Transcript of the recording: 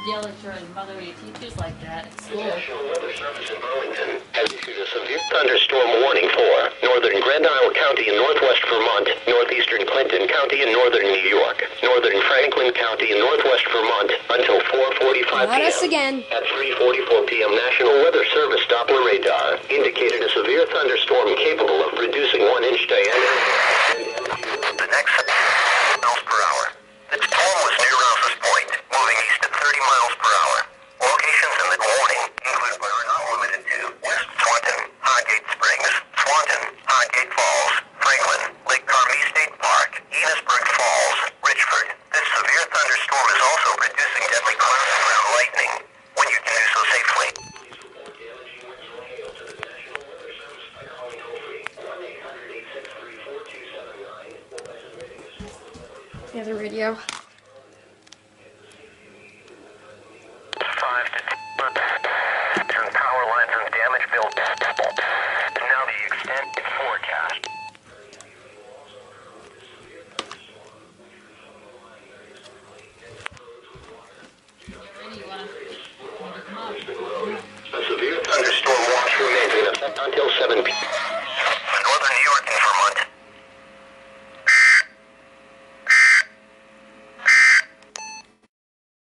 yell at your mother teachers like that at school. The National Weather Service in Burlington has issued a severe thunderstorm warning for northern Grand Isle County in northwest Vermont, northeastern Clinton County in northern New York, northern Franklin County in northwest Vermont until 4:45 Not p.m. us again. At 3:44 p.m., National Weather Service Doppler radar indicated a severe thunderstorm capable of producing 1-inch diameter. The next 70 miles per hour. The storm was near Rouse's Point, moving east at 30 miles per hour. Locations in the warning include but are not limited to West Swanton, Hogate Springs, Swanton, Hogate Falls, Franklin, Lake Carmel State Park, Enosburg Falls, Richford. This severe thunderstorm is also producing deadly clouds and ground lightning. When you can do so safely. Yeah, the radio. 5 to 10 power lines and damage built. Now the extended forecast. A severe thunderstorm watch remains in effect until 7 p.m.